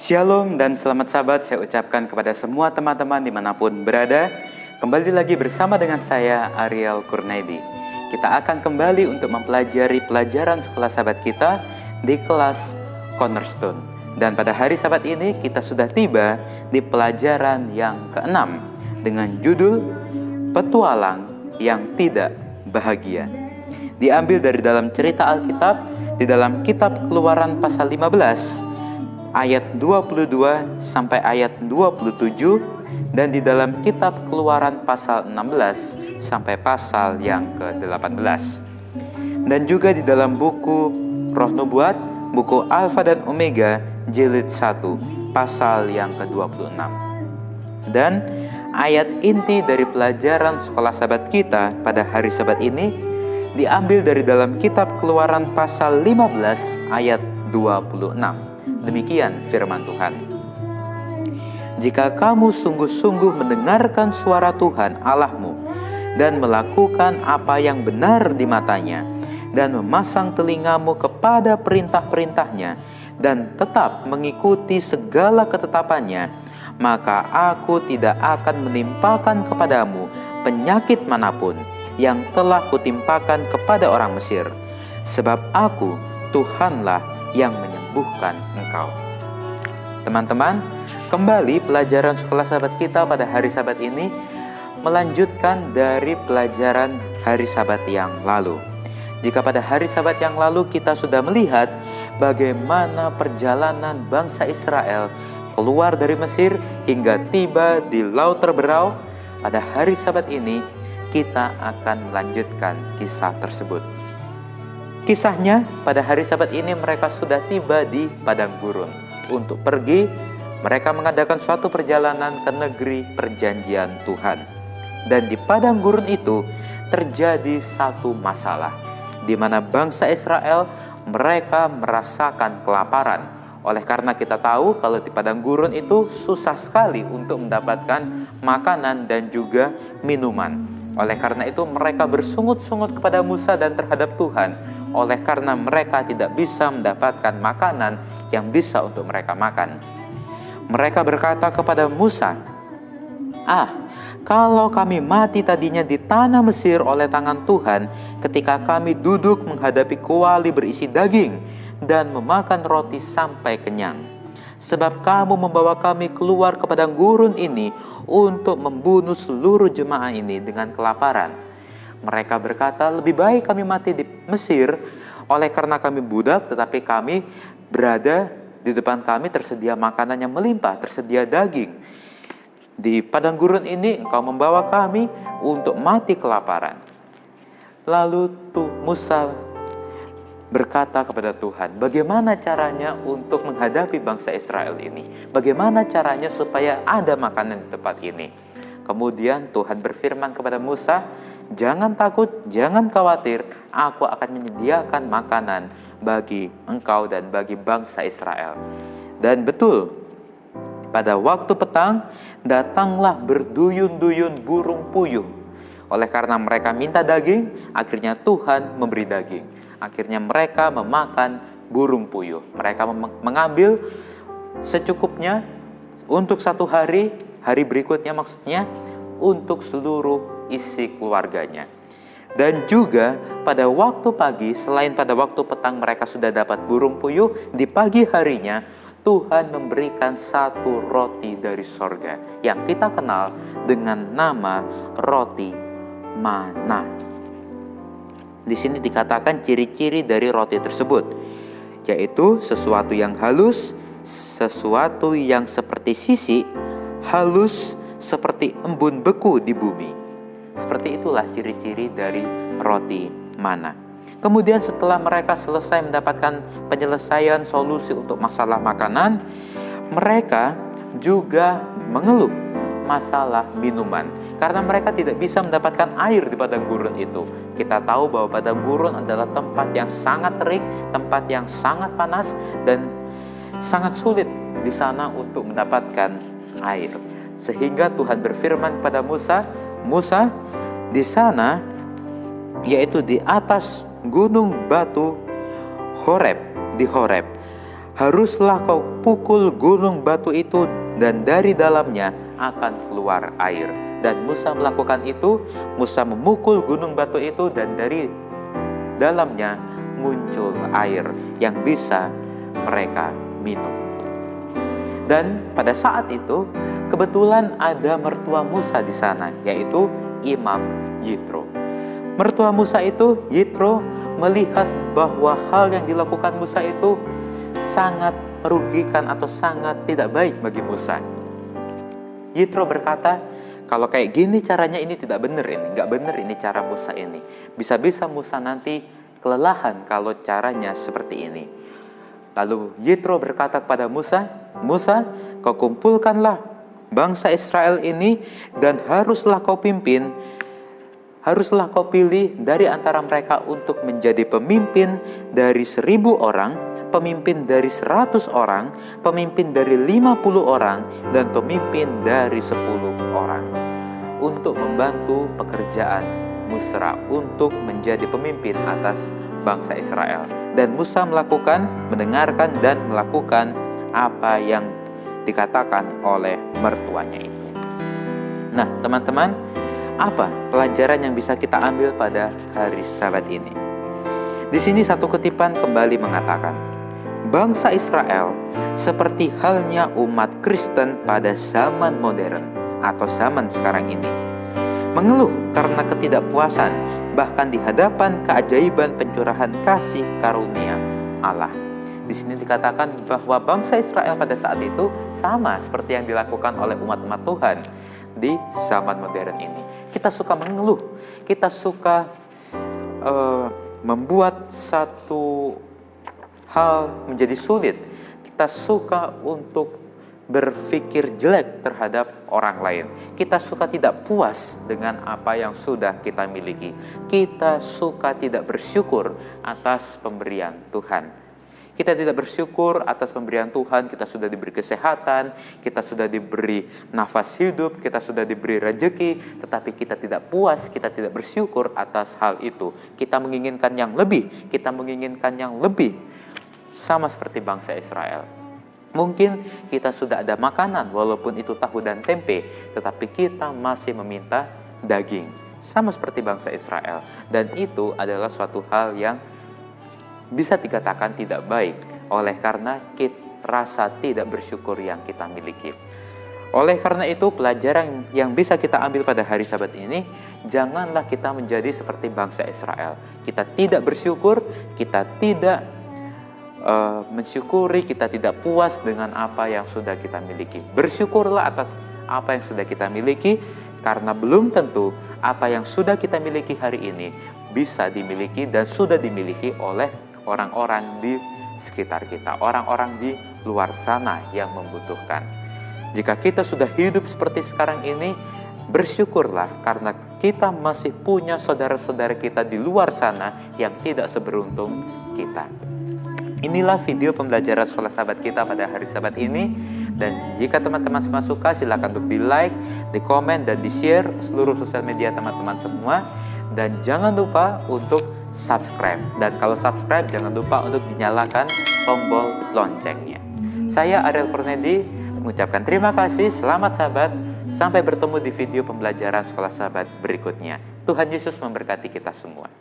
Shalom dan selamat sahabat saya ucapkan kepada semua teman-teman dimanapun berada. Kembali lagi bersama dengan saya Ariel Kurnaidi. Kita akan kembali untuk mempelajari pelajaran sekolah sahabat kita di kelas Cornerstone. Dan pada hari sahabat ini kita sudah tiba di pelajaran yang ke-6 dengan judul Petualang yang Tidak Bahagia. Diambil dari dalam cerita Alkitab di dalam kitab Keluaran pasal 15 ayat 22 sampai ayat 27 dan di dalam kitab Keluaran pasal 16 sampai pasal yang ke-18. Dan juga di dalam buku Roh Nubuat, buku Alfa dan Omega jilid 1 pasal yang ke-26. Dan ayat inti dari pelajaran sekolah sahabat kita pada hari Sabat ini diambil dari dalam kitab Keluaran pasal 15 ayat 26. Demikian firman Tuhan. Jika kamu sungguh-sungguh mendengarkan suara Tuhan Allahmu dan melakukan apa yang benar di matanya dan memasang telingamu kepada perintah-perintahnya dan tetap mengikuti segala ketetapannya, maka aku tidak akan menimpakan kepadamu penyakit manapun yang telah kutimpakan kepada orang Mesir, sebab aku Tuhanlah yang menyembuhkan engkau. Teman-teman, kembali pelajaran sekolah sahabat kita pada hari Sabat ini melanjutkan dari pelajaran hari Sabat yang lalu. Jika pada hari Sabat yang lalu kita sudah melihat bagaimana perjalanan bangsa Israel keluar dari Mesir hingga tiba di Laut Terberau, pada hari Sabat ini kita akan melanjutkan kisah tersebut. Kisahnya, pada hari Sabat ini mereka sudah tiba di padang gurun. Untuk pergi, mereka mengadakan suatu perjalanan ke negeri perjanjian Tuhan. Dan di padang gurun itu terjadi satu masalah, di mana bangsa Israel mereka merasakan kelaparan. Oleh karena kita tahu kalau di padang gurun itu susah sekali untuk mendapatkan makanan dan juga minuman. Oleh karena itu mereka bersungut-sungut kepada Musa dan terhadap Tuhan. Oleh karena mereka tidak bisa mendapatkan makanan yang bisa untuk mereka makan. Mereka berkata kepada Musa, kalau kami mati tadinya di tanah Mesir oleh tangan Tuhan, ketika kami duduk menghadapi kuali berisi daging dan memakan roti sampai kenyang. Sebab kamu membawa kami keluar ke padang gurun ini untuk membunuh seluruh jemaah ini dengan kelaparan. Mereka berkata, lebih baik kami mati di Mesir oleh karena kami budak, tetapi kami berada di depan kami tersedia makanan yang melimpah, tersedia daging. Di padang gurun ini engkau membawa kami untuk mati kelaparan. Lalu Musa berkata kepada Tuhan, bagaimana caranya untuk menghadapi bangsa Israel ini? Bagaimana caranya supaya ada makanan di tempat ini? Kemudian Tuhan berfirman kepada Musa, jangan takut, jangan khawatir, aku akan menyediakan makanan bagi engkau dan bagi bangsa Israel. Dan betul, pada waktu petang datanglah berduyun-duyun burung puyuh. Oleh karena mereka minta daging, akhirnya Tuhan memberi daging. Akhirnya mereka memakan burung puyuh. Mereka mengambil secukupnya untuk satu hari berikutnya maksudnya untuk seluruh isi keluarganya. Dan juga pada waktu pagi, selain pada waktu petang mereka sudah dapat burung puyuh, di pagi harinya Tuhan memberikan satu roti dari sorga yang kita kenal dengan nama roti mana. Di sini dikatakan ciri-ciri dari roti tersebut, yaitu sesuatu yang halus, sesuatu yang seperti sisik, halus seperti embun beku di bumi. Seperti itulah ciri-ciri dari roti mana. Kemudian setelah mereka selesai mendapatkan penyelesaian solusi untuk masalah makanan, mereka juga mengeluh masalah minuman. Karena mereka tidak bisa mendapatkan air di padang gurun itu. Kita tahu bahwa padang gurun adalah tempat yang sangat terik, tempat yang sangat panas, dan sangat sulit di sana untuk mendapatkan air. Sehingga Tuhan berfirman kepada Musa, di sana, yaitu di atas gunung batu Horeb, di Horeb, haruslah kau pukul gunung batu itu dan dari dalamnya akan keluar air. Dan Musa melakukan itu. Musa memukul gunung batu itu dan dari dalamnya muncul air yang bisa mereka minum. Dan pada saat itu kebetulan ada mertua Musa di sana, yaitu Imam Yitro. Mertua Musa itu, Yitro, melihat bahwa hal yang dilakukan Musa itu sangat merugikan atau sangat tidak baik bagi Musa. Yitro berkata, kalau kayak gini caranya ini tidak benar ini, nggak benar ini cara Musa ini. Bisa-bisa Musa nanti kelelahan kalau caranya seperti ini. Lalu Yitro berkata kepada Musa, Musa, kau kumpulkanlah bangsa Israel ini dan haruslah kau pimpin, haruslah kau pilih dari antara mereka untuk menjadi pemimpin dari 1000 orang, pemimpin dari 100 orang, pemimpin dari 50 orang, dan pemimpin dari 10 orang. Untuk membantu pekerjaan Musa untuk menjadi pemimpin atas bangsa Israel. Dan Musa mendengarkan dan melakukan apa yang dikatakan oleh mertuanya itu. Nah, teman-teman, apa pelajaran yang bisa kita ambil pada hari Sabat ini? Di sini satu kutipan kembali mengatakan, bangsa Israel seperti halnya umat Kristen pada zaman modern atau zaman sekarang ini, mengeluh karena ketidakpuasan bahkan di hadapan keajaiban pencurahan kasih karunia Allah. Di sini dikatakan bahwa bangsa Israel pada saat itu sama seperti yang dilakukan oleh umat-umat Tuhan di zaman modern ini. Kita suka mengeluh, kita suka membuat satu hal menjadi sulit. Kita suka untuk berpikir jelek terhadap orang lain. Kita suka tidak puas dengan apa yang sudah kita miliki. Kita suka tidak bersyukur atas pemberian Tuhan. Kita tidak bersyukur atas pemberian Tuhan. Kita sudah diberi kesehatan, kita sudah diberi nafas hidup, kita sudah diberi rezeki, tetapi kita tidak puas, kita tidak bersyukur atas hal itu. Kita menginginkan yang lebih, kita menginginkan yang lebih. Sama seperti bangsa Israel. Mungkin kita sudah ada makanan walaupun itu tahu dan tempe, tetapi kita masih meminta daging. Sama seperti bangsa Israel. Dan itu adalah suatu hal yang bisa dikatakan tidak baik oleh karena rasa tidak bersyukur yang kita miliki. Oleh karena itu, pelajaran yang bisa kita ambil pada hari Sabat ini, janganlah kita menjadi seperti bangsa Israel. Kita tidak bersyukur, kita tidak mensyukuri, kita tidak puas dengan apa yang sudah kita miliki. Bersyukurlah atas apa yang sudah kita miliki, karena belum tentu apa yang sudah kita miliki hari ini bisa dimiliki dan sudah dimiliki oleh orang-orang di sekitar kita, orang-orang di luar sana yang membutuhkan. Jika kita sudah hidup seperti sekarang ini, bersyukurlah karena kita masih punya saudara-saudara kita di luar sana yang tidak seberuntung kita. Inilah video pembelajaran sekolah Sabat kita pada hari Sabat ini. Dan jika teman-teman semua suka, silakan untuk di like, di komen, dan di share seluruh sosial media teman-teman semua. Dan jangan lupa untuk subscribe. Dan kalau subscribe, jangan lupa untuk dinyalakan tombol loncengnya. Saya Ariel Kurnaidi mengucapkan terima kasih, selamat Sabat. Sampai bertemu di video pembelajaran sekolah Sabat berikutnya. Tuhan Yesus memberkati kita semua.